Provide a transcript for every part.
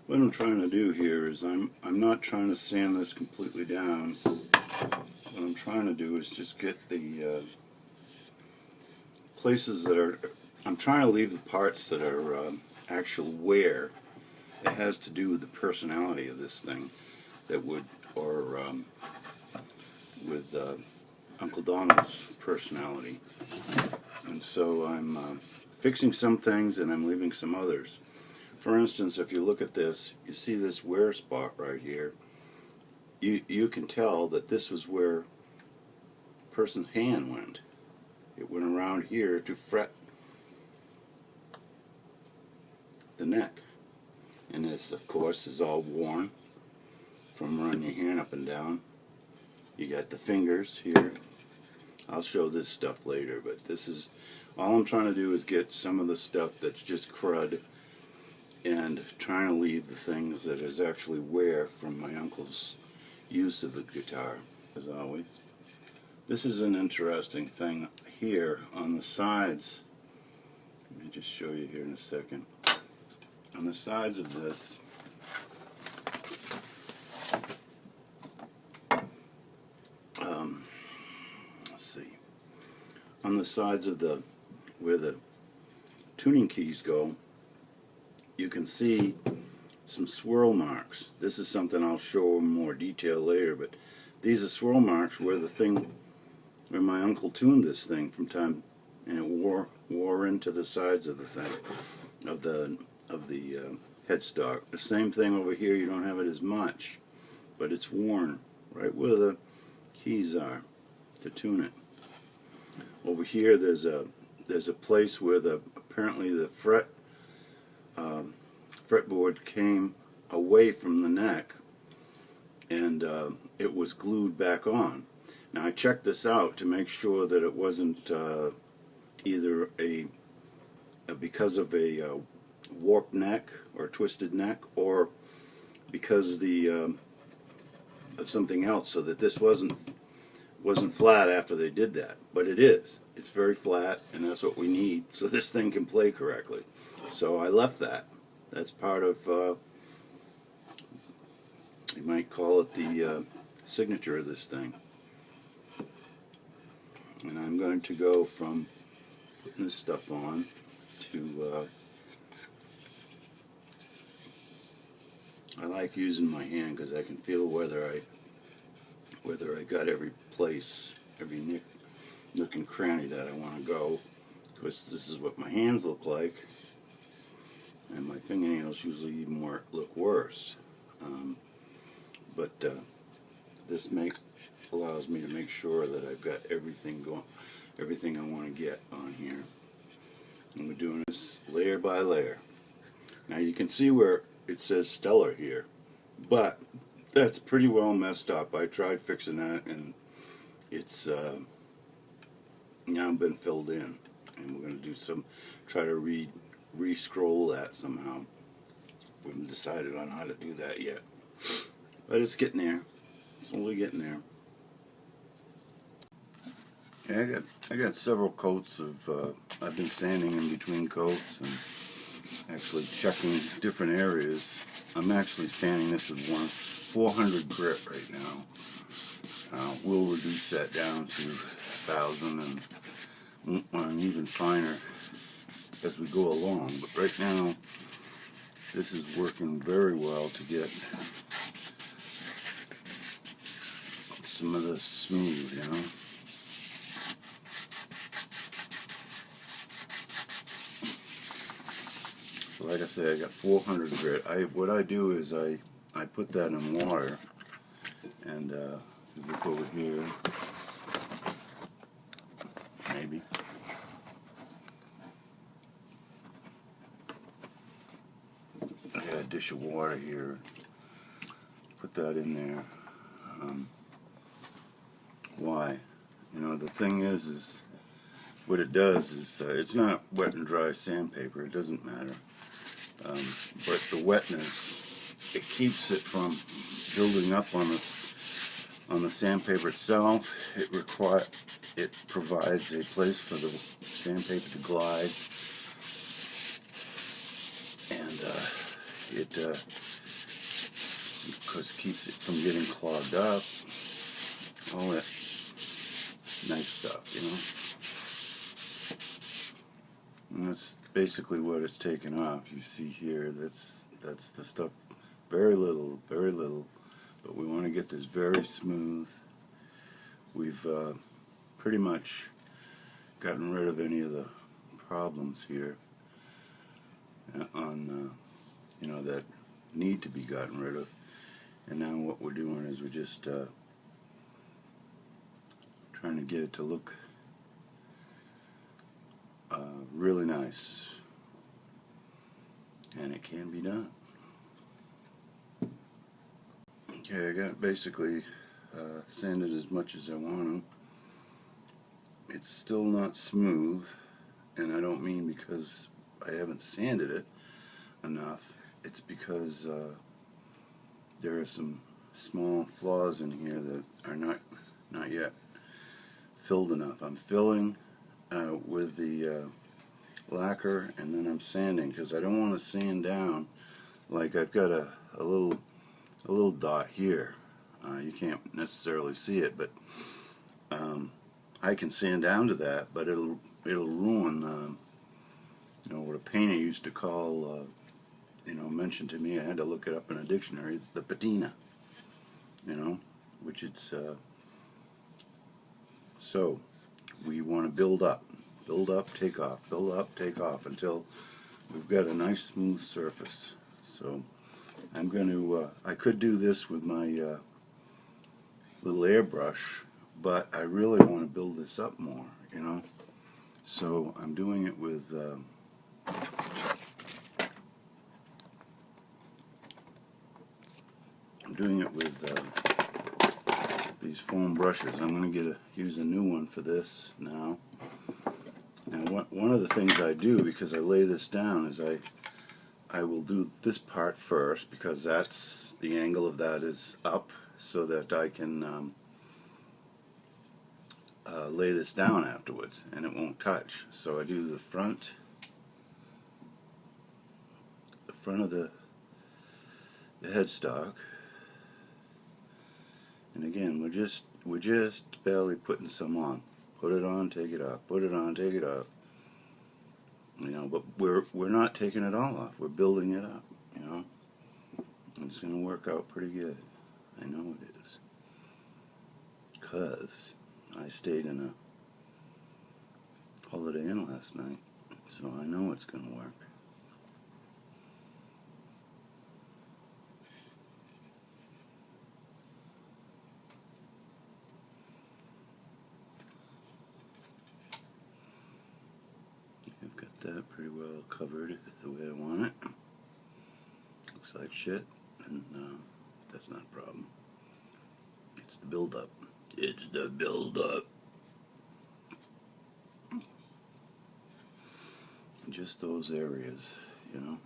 What I'm trying to do here is I'm not trying to sand this completely down. What I'm trying to do is just get the places that are, I'm trying to leave the parts that are actual wear. It has to do with the personality of this thing that would, or with Uncle Donald's personality. And so I'm fixing some things and I'm leaving some others. For instance, if you look at this, you see this wear spot right here. You can tell that this was where a person's hand went. It went around here to fret the neck. And this, of course, is all worn from running your hand up and down. You got the fingers here. I'll show this stuff later, but this is, all I'm trying to do is get some of the stuff that's just crud and trying to leave the things that is actually wear from my uncle's use of the guitar, as always. This is an interesting thing here on the sides. Let me just show you here in a second. On the sides of this, let's see, on the sides of the, where the tuning keys go, you can see some swirl marks. This is something I'll show in more detail later, but these are swirl marks where the thing, where my uncle tuned this thing from time, and it wore into the sides of the thing, of the headstock. The same thing over here, you don't have it as much, but it's worn right where the keys are to tune it. Over here there's a place where apparently the fretboard came away from the neck and it was glued back on. Now I checked this out to make sure that it wasn't either because of a warped neck or twisted neck, or because of something else, so that this wasn't flat after they did that. But it is. It's very flat, and that's what we need so this thing can play correctly. So I left that. That's part of, you might call it the signature of this thing. And I'm going to go from putting this stuff on to, I like using my hand because I can feel whether I got every place, every nook and cranny that I want to go. Of course, this is what my hands look like, and my fingernails usually even look worse. But this allows me to make sure that I've got everything going, everything I want to get on here. And we're doing this layer by layer. Now you can see where it says Stella here, but that's pretty well messed up. I tried fixing that, and it's now been filled in, and we're going to do try to re-scroll that somehow. We haven't decided on how to do that yet, but it's getting there, slowly getting there. Yeah, I got several coats of, I've been sanding in between coats and actually checking different areas. I'm actually sanding this with 400 grit right now. We'll reduce that down to 1,000 and even finer as we go along. But right now, this is working very well to get some of this smooth, you know. So like I said, I got 400 grit. What I do is I put that in water, and you look over here, maybe. I got a dish of water here. Put that in there. Why? You know, the thing is what it does is it's not wet and dry sandpaper. It doesn't matter. But the wetness, it keeps it from building up on the sandpaper itself. It provides a place for the sandpaper to glide, and It because it keeps it from getting clogged up. All that nice stuff, you know. And that's basically what it's taken off. You see here, that's the stuff. Very little, but we want to get this very smooth. We've pretty much gotten rid of any of the problems here on you know, that need to be gotten rid of. And now what we're doing is we're just trying to get it to look really nice, and it can be done. Okay, I got basically sanded as much as I want to. It's still not smooth, and I don't mean because I haven't sanded it enough. It's because there are some small flaws in here that are not yet filled enough. I'm filling with the lacquer, and then I'm sanding because I don't want to sand down. Like I've got a little dot here. You can't necessarily see it, but I can sand down to that, but it'll ruin you know, what a painter used to call you know, mentioned to me, I had to look it up in a dictionary, the patina, you know, which it's so we want to build up, take off, build up, take off until we've got a nice smooth surface. So I'm going to I could do this with my little airbrush, but I really want to build this up more, you know. So I'm doing it with these foam brushes. I'm going to use a new one for this now. Now one of the things I do, because I lay this down, is I will do this part first, because that's the angle of that is up, so that I can lay this down afterwards and it won't touch. So I do the front of the headstock, and again we're just barely putting some on. Put it on, take it off. Put it on, take it off. You know, but we're not taking it all off. We're building it up. You know, and it's going to work out pretty good. I know it is, because I stayed in a Holiday Inn last night, so I know it's going to work. I've got that pretty well covered the way I want it. Looks like shit, and that's not a problem. It's the build-up. It's the build-up. Just those areas, you know.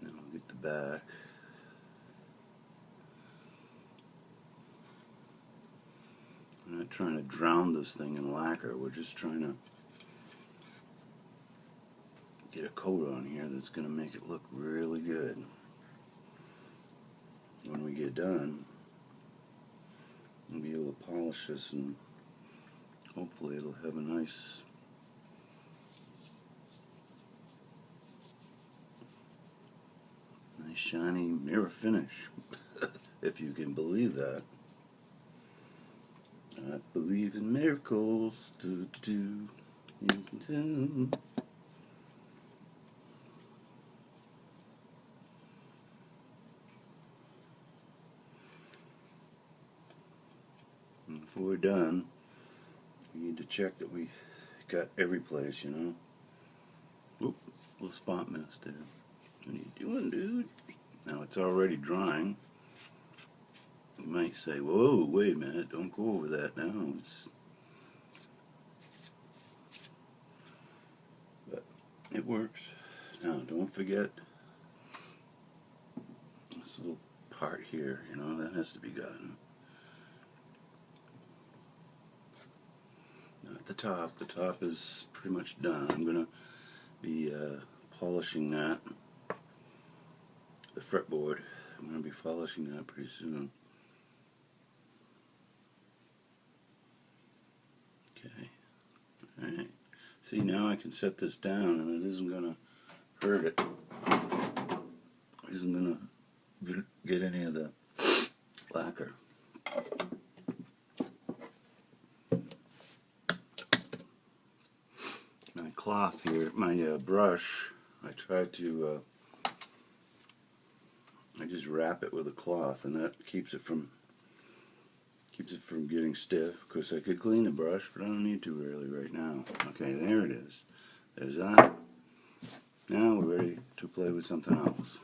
Then I'll get the back. We're not trying to drown this thing in lacquer. We're just trying to get a coat on here that's going to make it look really good. When we get done, we'll be able to polish this, and hopefully it'll have a nice shiny mirror finish, if you can believe that. I believe in miracles. And before we're done, we need to check that we got every place, you know. Oop, little spot mess there. What are you doing, dude? Now it's already drying. You might say, whoa, wait a minute, don't go over that now. But it works. Now, don't forget this little part here, you know, that has to be gotten. Not the top. The top is pretty much done. I'm gonna be polishing that. The fretboard. I'm gonna be polishing that pretty soon. Okay. All right. See, now I can set this down, and it isn't gonna hurt it. It isn't gonna get any of the lacquer. My cloth here, my brush, I try to, I just wrap it with a cloth, and that keeps it from getting stiff. Of course, I could clean the brush, but I don't need to really right now. Okay, there it is. There's that. Now we're ready to play with something else.